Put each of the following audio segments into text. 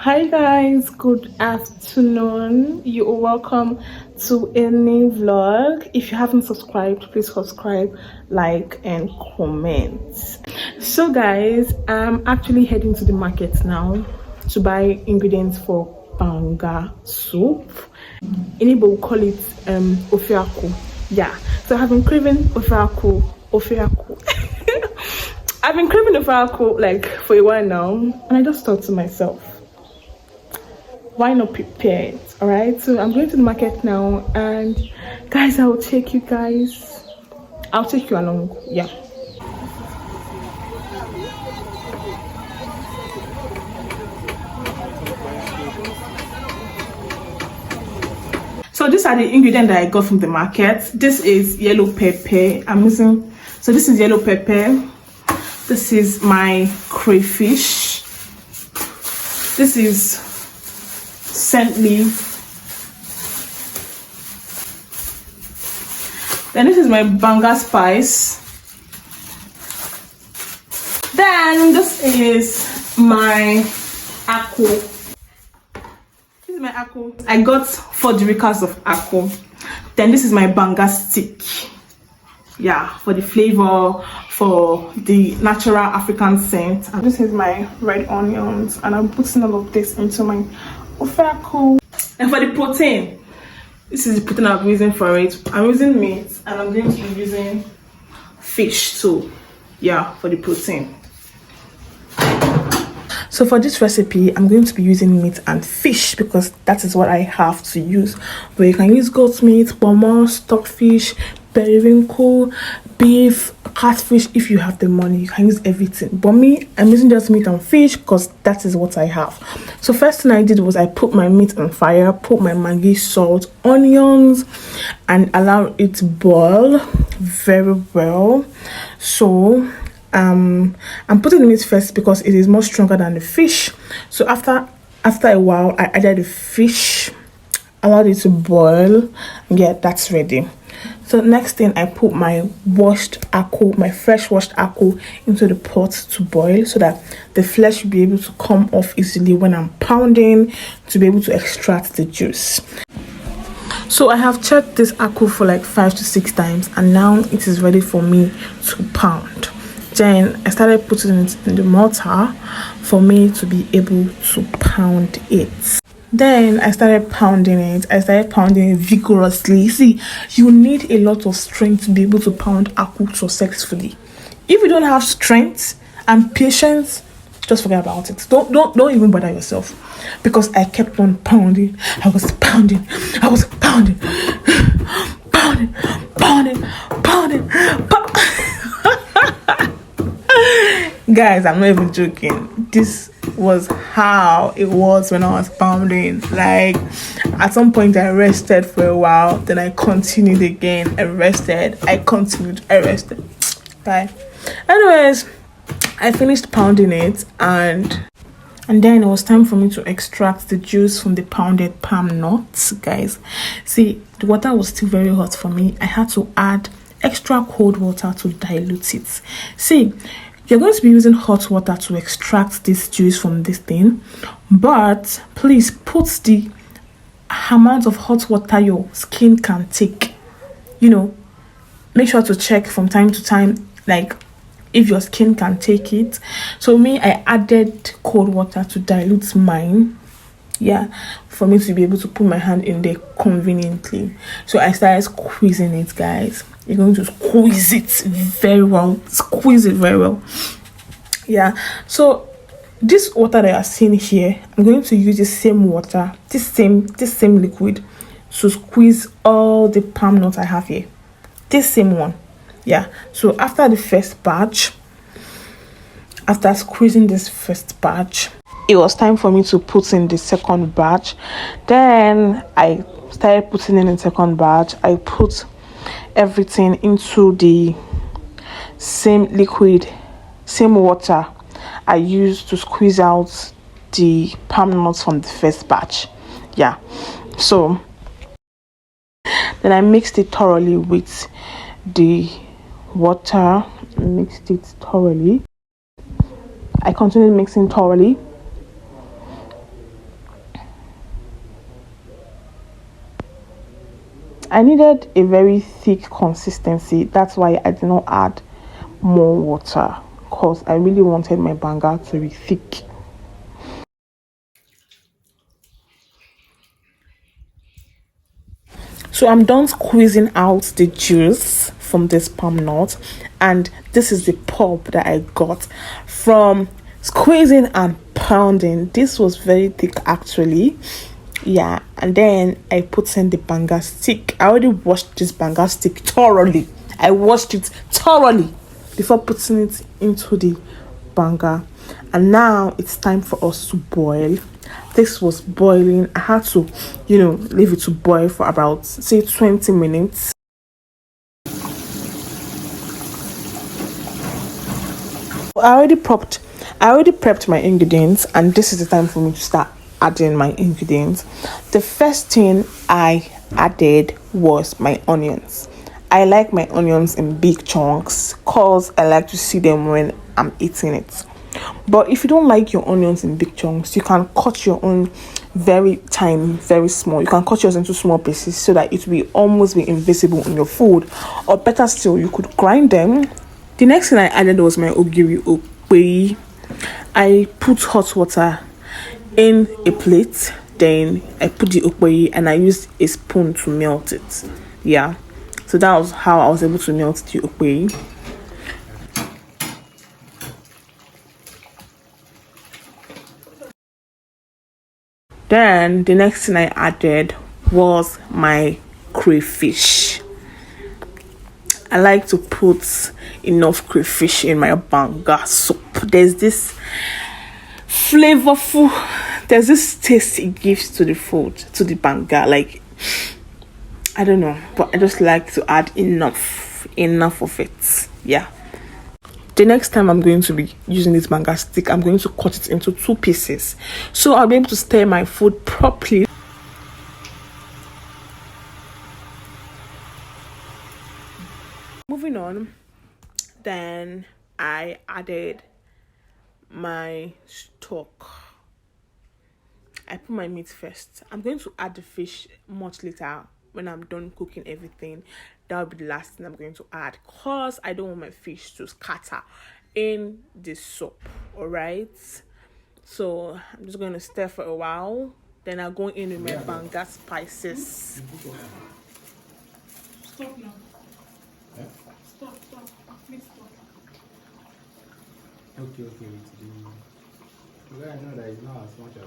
Hi guys, good afternoon. You are welcome to a new vlog. If you haven't subscribed, please subscribe, like and comment. So guys, I'm actually heading to the market now to buy ingredients for banga soup. Anybody will call it OFE AKWU. Yeah, so I've been craving OFE AKWU. I've been craving OFE AKWU like for a while now, and I just thought to myself, why not prepare it? All right, so I'm going to the market now, and guys, I'll take you along. Yeah. So these are the ingredients that I got from the market. This is yellow pepper. So this is yellow pepper. This is my crayfish. This is scent leaf. Then this is my banga spice. Then this is my akwu. This is my akwu. I got 4 dericals of akwu. Then this is my banga stick. Yeah, for the flavor, for the natural African scent. And this is my red onions, and I'm putting all of this into my OFE AKWU. And for the protein, this is the protein I'm using for it. I'm using meat, and I'm going to be using fish too. Yeah, for the protein. So for this recipe, I'm going to be using meat and fish because that is what I have to use. But you can use goat meat, pomo, stockfish, periwinkle, beef, catfish. If you have the money, you can use everything. But me, I'm using just meat and fish because that is what I have. So first thing I did was I put my meat on fire, put my Maggi, salt, onions, and allow it to boil very well. So I'm putting the meat first because it is more stronger than the fish. So after a while, I added the fish, allowed it to boil. Yeah, that's ready. So next thing, I put my washed akwu, my fresh washed akwu, into the pot to boil so that the flesh will be able to come off easily when I'm pounding, to be able to extract the juice. So I have checked this akwu for like 5 to 6 times, and now it is ready for me to pound. Then I started putting it in the mortar for me to be able to pound it. Then I started pounding it. I started pounding it vigorously. See, you need a lot of strength to be able to pound akwu successfully. If you don't have strength and patience, just forget about it. Don't even bother yourself, because I kept on pounding. I was pounding, pounding. Guys, I'm not even joking. This was how it was when I was pounding. Like, at some point I rested for a while, then I continued again. I rested, I continued, I rested. Okay. Anyways, I finished pounding it, and then it was time for me to extract the juice from the pounded palm nuts. Guys, see, the water was still very hot for me. I had to add extra cold water to dilute it. See, you're going to be using hot water to extract this juice from this thing, but please put the amount of hot water your skin can take. You know, make sure to check from time to time, like, if your skin can take it. So me, I added cold water to dilute mine, yeah, for me to be able to put my hand in there conveniently. So I started squeezing it, guys. You're going to squeeze it very well. Squeeze it very well. Yeah. So this water that you're seeing here, I'm going to use the same water, this same liquid, to squeeze all the palm nuts I have here. This same one. Yeah. So after the first batch, after squeezing this first batch, it was time for me to put in the second batch. Then I started putting in the second batch. I put everything into the same liquid, same water I used to squeeze out the palm nuts from the first batch. Yeah. So then I mixed it thoroughly with the water. Mixed it thoroughly. I continued mixing thoroughly. Then I started putting in the second batch. I put everything into the same liquid, same water I used to squeeze out the palm nuts from the first batch. Yeah. So then I mixed it thoroughly with the water, mixed it thoroughly. I continued mixing thoroughly. I continued mixing thoroughly. I needed a very thick consistency. That's why I did not add more water, because I really wanted my banga to be thick. So I'm done squeezing out the juice from this palm nut, and this is the pulp that I got from squeezing and pounding. This was very thick actually. Yeah, and then I put in the banga stick. I already washed this banga stick thoroughly. I washed it thoroughly before putting it into the banga. And now it's time for us to boil. This was boiling. I had to, leave it to boil for about, say, 20 minutes. I already prepped my ingredients, and this is the time for me to start adding my ingredients. The first thing I added was my onions. I like my onions in big chunks because I like to see them when I'm eating it. But if you don't like your onions in big chunks, you can cut your own very tiny, very small. You can cut yours into small pieces so that it will almost be invisible in your food. Or better still, you could grind them. The next thing I added was my ogiri okpei. I put hot water in a plate, then I put the okpei and I used a spoon to melt it. Yeah, so that was how I was able to melt the okpei. Then the next thing I added was my crayfish. I like to put enough crayfish in my banga soup. There's this flavorful, there's this taste it gives to the food, to the banga. Like, I don't know, but I just like to add enough of it. Yeah. The next time I'm going to be using this banga stick, I'm going to cut it into 2 pieces, so I'll be able to stir my food properly. Moving on, then I added my stock. I put my meat first. I'm going to add the fish much later when I'm done cooking everything. That will be the last thing I'm going to add, because I don't want my fish to scatter in the soup. All right, so I'm just going to stir for a while, then I'll go in with my banga spices. Stop now. Stop. Please stop. Okay. I know that it's not as much as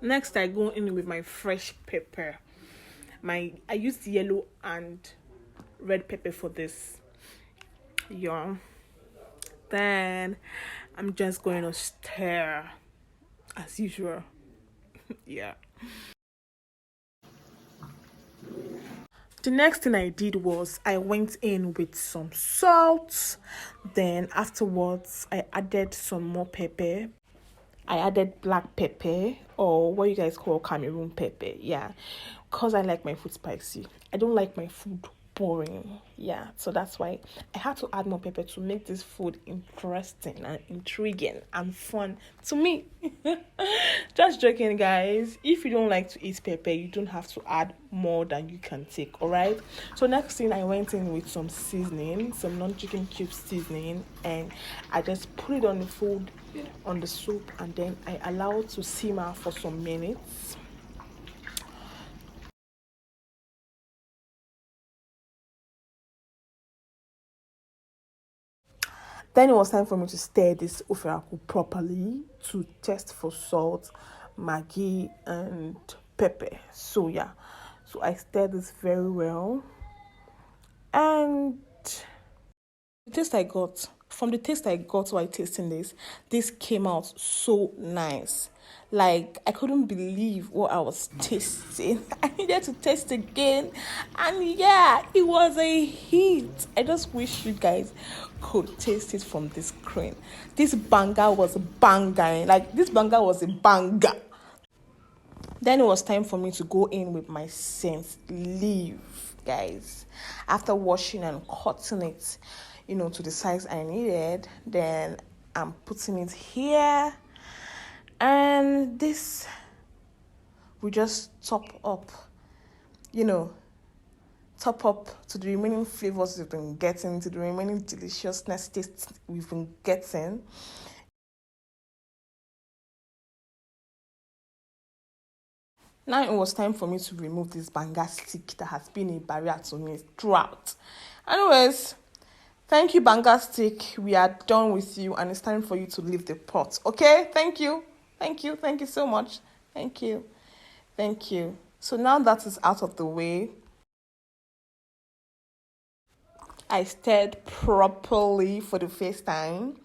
Next, I go in with my fresh pepper. I used yellow and red pepper for this. Yeah. Then I'm just going to stir as usual. Yeah. The next thing I did was I went in with some salt. Then afterwards, I added some more pepper. I added black pepper, or what you guys call Cameroon pepper. Yeah, because I like my food spicy. I don't like my food boring. Yeah, so that's why I had to add more pepper to make this food interesting and intriguing and fun to me. Just joking, guys. If you don't like to eat pepper, you don't have to add more than you can take. All right, so next thing, I went in with some seasoning, some non-chicken cube seasoning, and I just put it on the food, on the soup, and then I allow it to simmer for some minutes. Then it was time for me to stir this OFE AKWU properly to test for salt, maggi, and pepper. So yeah, so I stirred this very well, and the taste I got while tasting this came out so nice. Like, I couldn't believe what I was tasting. I needed to taste again, and yeah, it was a hit. I just wish you guys could taste it from the screen. This banga was banga. Like, this banga was a banga. Then it was time for me to go in with my scent leaf, guys. After washing and cutting it, to the size I needed, then I'm putting it here. And this, we just top up top up to the remaining flavors we've been getting, to the remaining deliciousness tastes we've been getting. Now it was time for me to remove this banga stick that has been a barrier to me throughout. Anyways, thank you, banga stick. We are done with you, and it's time for you to leave the pot. Okay? Thank you. Thank you. Thank you so much. Thank you. Thank you. So now that is out of the way, I stirred properly for the first time.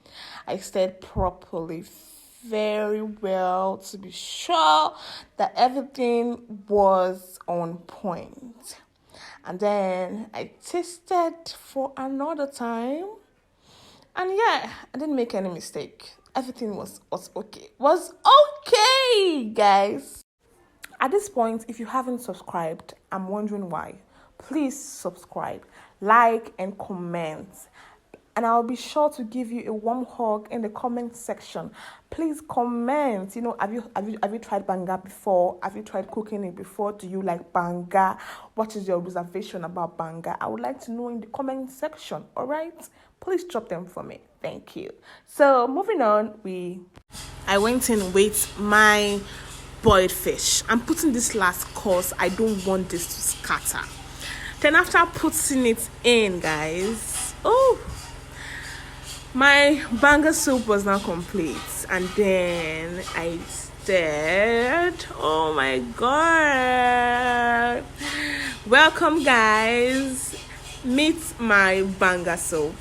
I stirred properly, very well, to be sure that everything was on point. And then I tasted for another time. And yeah, I didn't make any mistake. Everything was okay. Was okay, guys. At this point, if you haven't subscribed, I'm wondering why. Please subscribe, like, and comment. And I'll be sure to give you a warm hug in the comment section. Please comment. Have you tried banga before? Have you tried cooking it before? Do you like banga? What is your reservation about banga? I would like to know in the comment section. All right? Please drop them for me. Thank you. So moving on, I went in with my boiled fish. I'm putting this last course. I don't want this to scatter. Then after putting it in, guys, my banga soup was now complete. And then I stirred. Oh my god. Welcome, guys. Meet my banga soup.